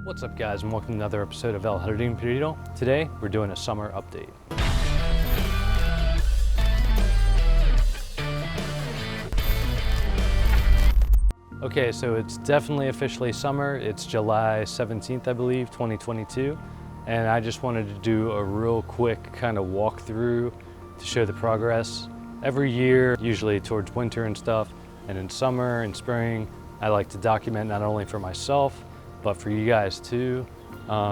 What's up guys, and welcome to another episode of El Jardín Perdido. Today we're doing a summer update. Okay, so it's definitely officially summer. It's July 17th, I believe, 2022. And I just wanted to do a real quick kind of walkthrough to show the progress. Every year, usually towards winter and stuff, and in summer and spring, I like to document not only for myself, but for you guys too,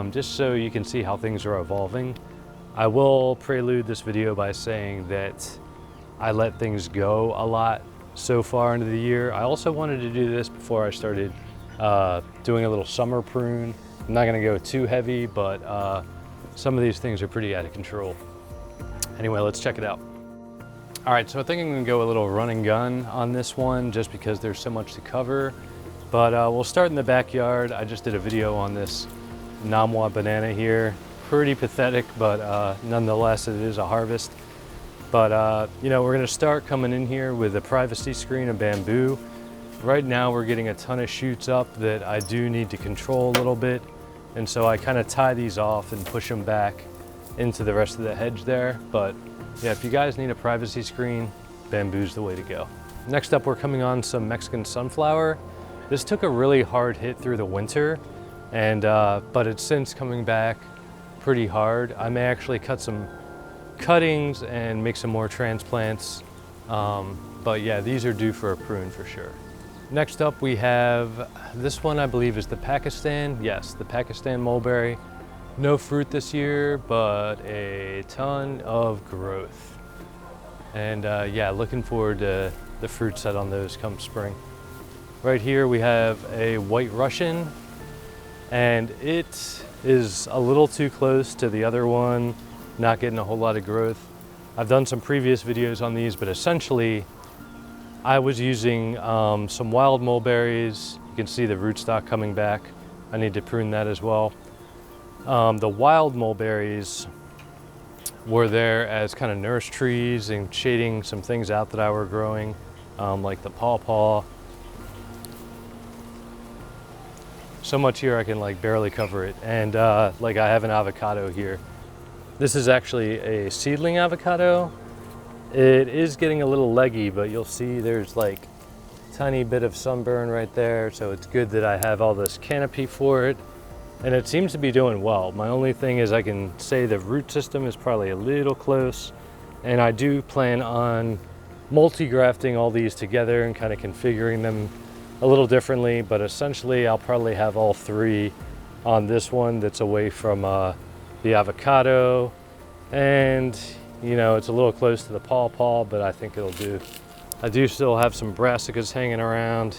just so you can see how things are evolving. I will prelude this video by saying that I let things go a lot so far into the year. I also wanted to do this before I started doing a little summer prune. I'm not gonna go too heavy, but some of these things are pretty out of control. Anyway, let's check it out. All right, so I think I'm gonna go a little run and gun on this one just because there's so much to cover. But we'll start in the backyard. I just did a video on this Namwa banana here. Pretty pathetic, but nonetheless, it is a harvest. But you know, we're gonna start coming in here with a privacy screen of bamboo. Right now, we're getting a ton of shoots up that I do need to control a little bit. And so I kind of tie these off and push them back into the rest of the hedge there. But yeah, if you guys need a privacy screen, bamboo's the way to go. Next up, we're coming on some Mexican sunflower. This took a really hard hit through the winter, and but it's since coming back pretty hard. I may actually cut some cuttings and make some more transplants. But yeah, these are due for a prune for sure. Next up, we have this one, I believe is the Pakistan. Yes, the Pakistan mulberry. No fruit this year, but a ton of growth. And yeah, looking forward to the fruit set on those come spring. Right here we have a white Russian, and it is a little too close to the other one, not getting a whole lot of growth. I've done some previous videos on these, but essentially I was using some wild mulberries. You can see the rootstock coming back. I need to prune that as well. The wild mulberries were there as kind of nurse trees and shading some things out that I were growing, like the pawpaw. So much here I can like barely cover it. And like I have an avocado here. This is actually a seedling avocado. It is getting a little leggy, but you'll see there's like a tiny bit of sunburn right there. So it's good that I have all this canopy for it. And it seems to be doing well. My only thing is I can say the root system is probably a little close. And I do plan on multi-grafting all these together and kind of configuring them a little differently, but essentially I'll probably have all three on this one that's away from the avocado. And you know, it's a little close to the pawpaw, but I think it'll do. I do still have some brassicas hanging around,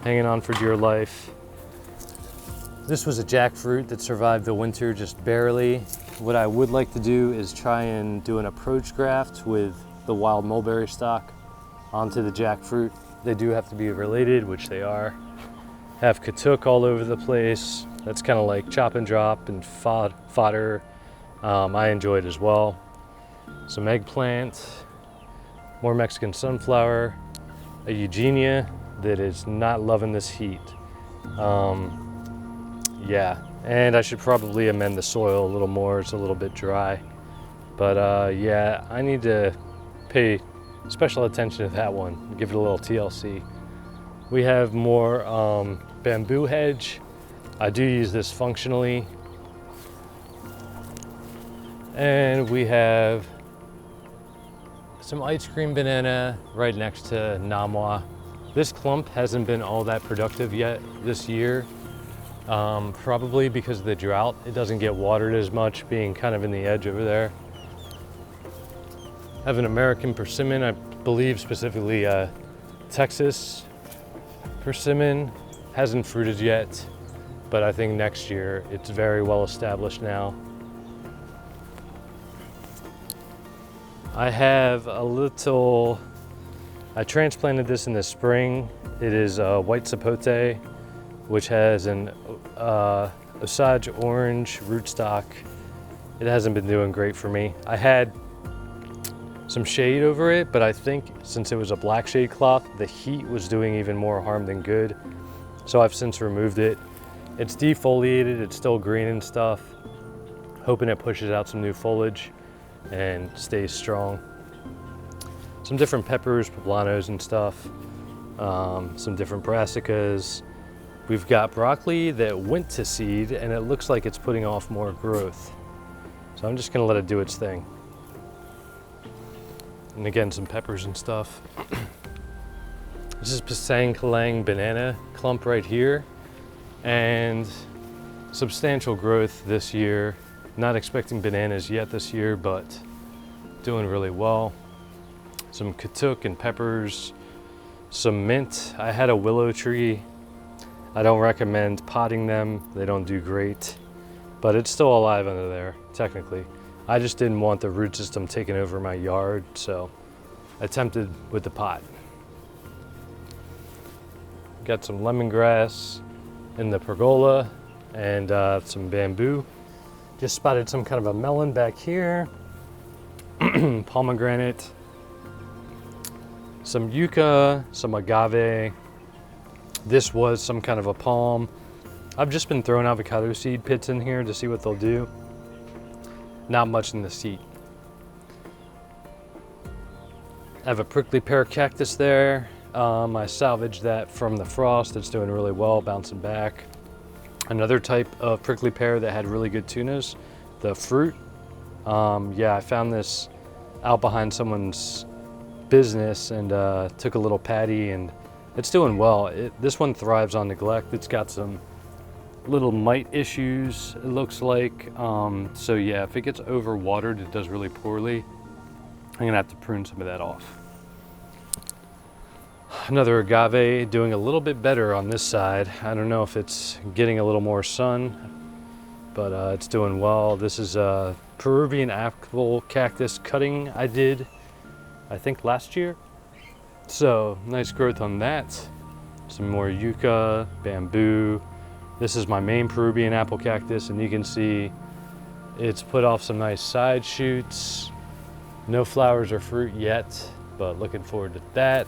hanging on for dear life. This was a jackfruit that survived the winter just barely. What I would like to do is try and do an approach graft with the wild mulberry stock onto the jackfruit. They do have to be related, which they are. Have katuk all over the place. That's kind of like chop and drop and fodder. I enjoy it as well. Some eggplant, more Mexican sunflower, a Eugenia that is not loving this heat. Yeah, and I should probably amend the soil a little more. It's a little bit dry. But yeah, I need to pay special attention to that one, give it a little TLC. We have more bamboo hedge. I do use this functionally. And we have some ice cream banana right next to Namwa. This clump hasn't been all that productive yet this year, probably because of the drought. It doesn't get watered as much, being kind of in the edge over there. I have an American persimmon, I believe specifically Texas persimmon. Hasn't fruited yet, but I think next year it's very well established now. I have a little, I transplanted this in the spring. It is a white sapote, which has an Osage orange rootstock. It hasn't been doing great for me. I had some shade over it, but I think since it was a black shade cloth, the heat was doing even more harm than good. So I've since removed it. It's defoliated, it's still green and stuff. Hoping it pushes out some new foliage and stays strong. Some different peppers, poblanos and stuff. Some different brassicas. We've got broccoli that went to seed and it looks like it's putting off more growth. So I'm just gonna let it do its thing. And again, some peppers and stuff. This is Pisang Kalang banana clump right here. And substantial growth this year. Not expecting bananas yet this year, but doing really well. Some katuk and peppers, some mint. I had a willow tree. I don't recommend potting them. They don't do great, but it's still alive under there, technically. I just didn't want the root system taking over my yard, so I attempted with the pot. Got some lemongrass in the pergola and some bamboo. Just spotted some kind of a melon back here. Pomegranate. Some yucca, some agave. This was some kind of a palm. I've just been throwing avocado seed pits in here to see what they'll do. Not much in the seed. I have a prickly pear cactus there. I salvaged that from the frost. It's doing really well, bouncing back. Another type of prickly pear that had really good tunas, the fruit. Yeah, I found this out behind someone's business and took a little patty, and it's doing well. This one thrives on neglect. It's got some little mite issues, it looks like. So yeah, if it gets overwatered, it does really poorly. I'm gonna have to prune some of that off. Another agave doing a little bit better on this side. I don't know if it's getting a little more sun, but it's doing well. This is a Peruvian apple cactus cutting I did, I think last year. So nice growth on that. Some more yucca, bamboo. This is my main Peruvian apple cactus, and you can see it's put off some nice side shoots. No flowers or fruit yet, but looking forward to that.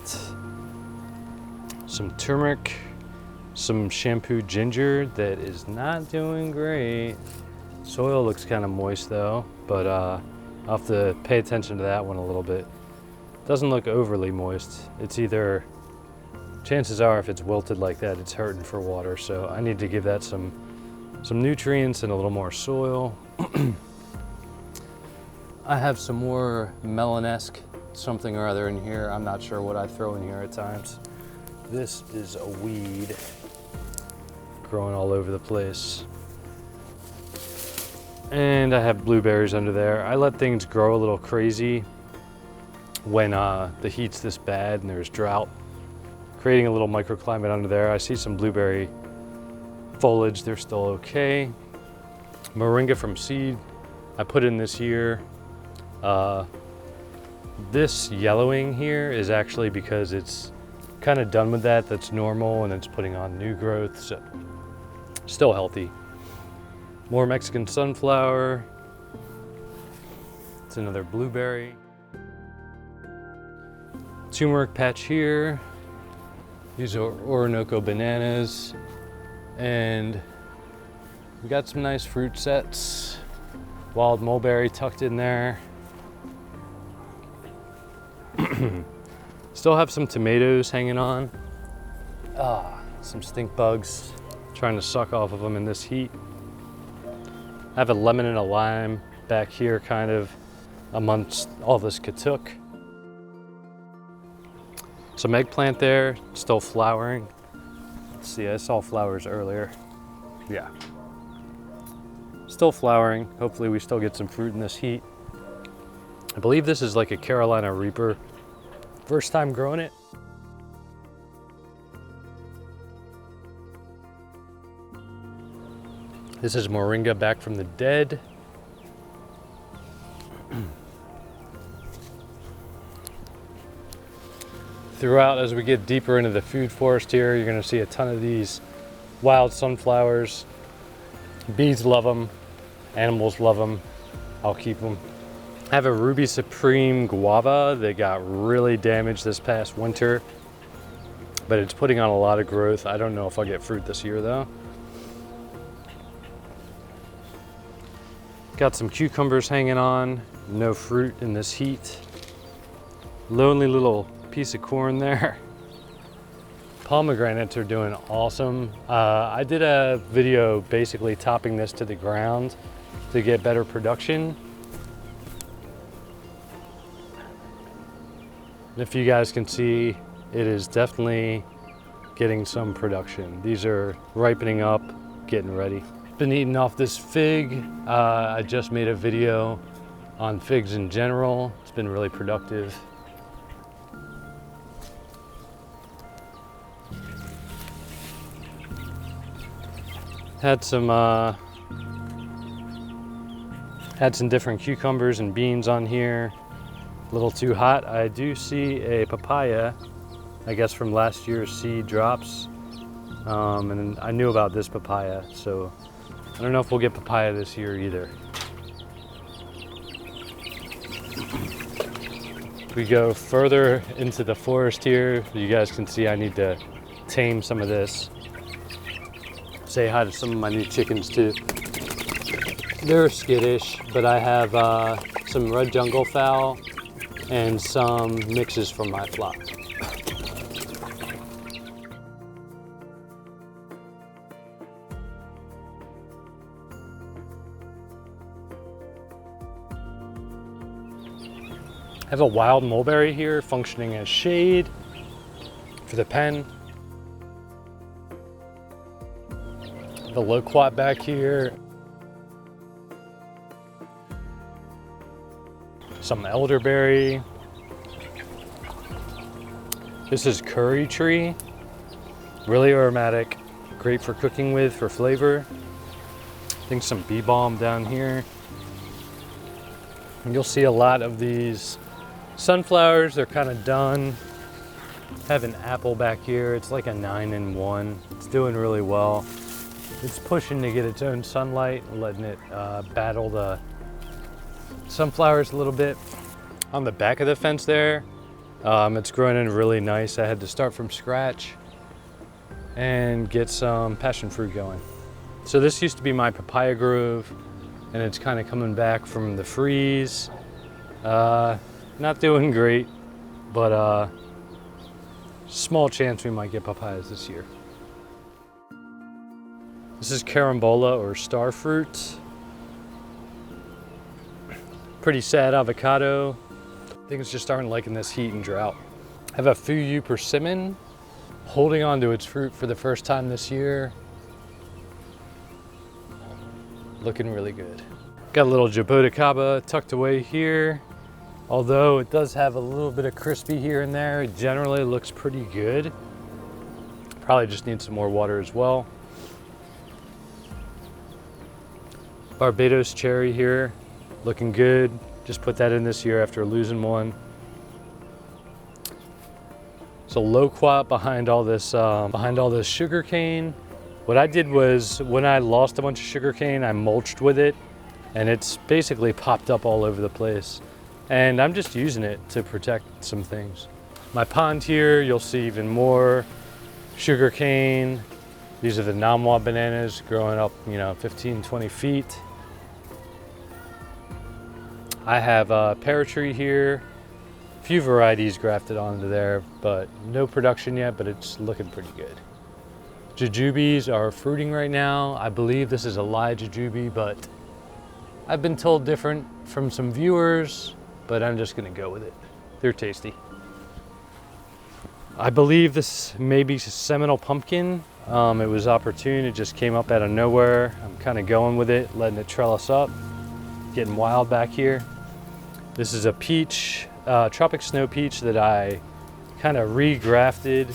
Some turmeric, some shampoo ginger that is not doing great. Soil looks kind of moist though, but I'll have to pay attention to that one a little bit. Doesn't look overly moist. It's either, chances are if it's wilted like that, it's hurting for water. So I need to give that some nutrients and a little more soil. I have some more melon-esque something or other in here. I'm not sure what I throw in here at times. This is a weed growing all over the place. And I have blueberries under there. I let things grow a little crazy when the heat's this bad and there's drought, creating a little microclimate under there. I see some blueberry foliage, they're still okay. Moringa from seed, I put in this year. This yellowing here is actually because it's kind of done with that. That's normal, and it's putting on new growth, so still healthy. More Mexican sunflower. It's another blueberry. Turmeric patch here. These are Orinoco bananas, and we got some nice fruit sets. Wild mulberry tucked in there. Still have some tomatoes hanging on. Some stink bugs, trying to suck off of them in this heat. I have a lemon and a lime back here, kind of amongst all this katuk. Some eggplant there, still flowering. Let's see, I saw flowers earlier. Yeah. Still flowering. Hopefully we still get some fruit in this heat. I believe this is like a Carolina Reaper. First time growing it. This is Moringa back from the dead. Throughout, as we get deeper into the food forest here, you're gonna see a ton of these wild sunflowers. Bees love them, animals love them. I'll keep them. I have a Ruby Supreme guava that got really damaged this past winter, but it's putting on a lot of growth. I don't know if I'll get fruit this year though. Got some cucumbers hanging on, no fruit in this heat. Lonely little piece of corn there. Pomegranates are doing awesome. I did a video basically topping this to the ground to get better production. And if you guys can see, it is definitely getting some production. These are ripening up, getting ready. Been eating off this fig. I just made a video on figs in general. It's been really productive. Had some different cucumbers and beans on here. A little too hot. I do see a papaya, I guess from last year's seed drops. And I knew about this papaya, so I don't know if we'll get papaya this year either. We go further into the forest here. You guys can see I need to tame some of this. Say hi to some of my new chickens too. They're skittish, but I have some red jungle fowl and some mixes from my flock. I have a wild mulberry here functioning as shade for the pen. The loquat back here. Some elderberry. This is curry tree. Really aromatic, great for cooking with for flavor. I think some bee balm down here. And you'll see a lot of these sunflowers. They're kind of done. Have an apple back here. It's like a 9-in-1. It's doing really well. It's pushing to get its own sunlight, letting it battle the sunflowers a little bit. On the back of the fence there, it's growing in really nice. I had to start from scratch and get some passion fruit going. So this used to be my papaya grove, and it's kind of coming back from the freeze. Not doing great, but small chance we might get papayas this year. This is Carambola or star fruit. Pretty sad avocado. Things just aren't liking this heat and drought. I have a Fuyu Persimmon holding on to its fruit for the first time this year. Looking really good. Got a little Jaboticaba tucked away here. Although it does have a little bit of crispy here and there, it generally looks pretty good. Probably just needs some more water as well. Barbados Cherry here, looking good. Just put that in this year after losing one. So loquat behind all this sugar cane. What I did was when I lost a bunch of sugar cane, I mulched with it, and it's basically popped up all over the place. And I'm just using it to protect some things. My pond here, you'll see even more sugar cane. These are the Namwa bananas growing up, 15, 20 feet. I have a pear tree here. A few varieties grafted onto there, but no production yet, but it's looking pretty good. Jujubes are fruiting right now. I believe this is a live jujube, but I've been told different from some viewers, but I'm just gonna go with it. They're tasty. I believe this may be Seminole pumpkin. It was opportune, it just came up out of nowhere. I'm kind of going with it, letting it trellis up. Getting wild back here. This is a peach, tropic snow peach that I kind of re-grafted.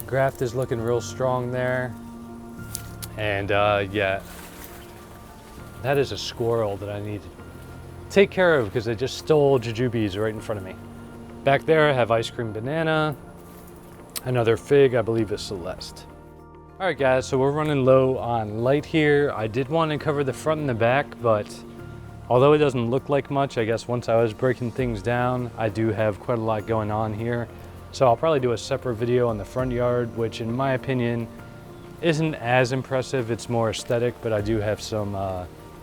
Graft is looking real strong there. And yeah, that is a squirrel that I need to take care of because they just stole jujubes right in front of me. Back there I have ice cream banana, another fig, I believe is Celeste. All right guys, so we're running low on light here. I did want to cover the front and the back, but although it doesn't look like much, I guess once I was breaking things down, I do have quite a lot going on here. So I'll probably do a separate video on the front yard, which in my opinion isn't as impressive. It's more aesthetic, but I do have some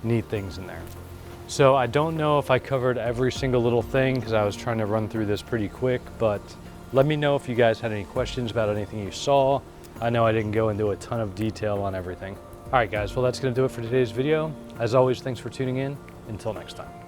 neat things in there. So I don't know if I covered every single little thing because I was trying to run through this pretty quick, but let me know if you guys had any questions about anything you saw. I know I didn't go into a ton of detail on everything. All right, guys, well, that's gonna do it for today's video. As always, thanks for tuning in. Until next time.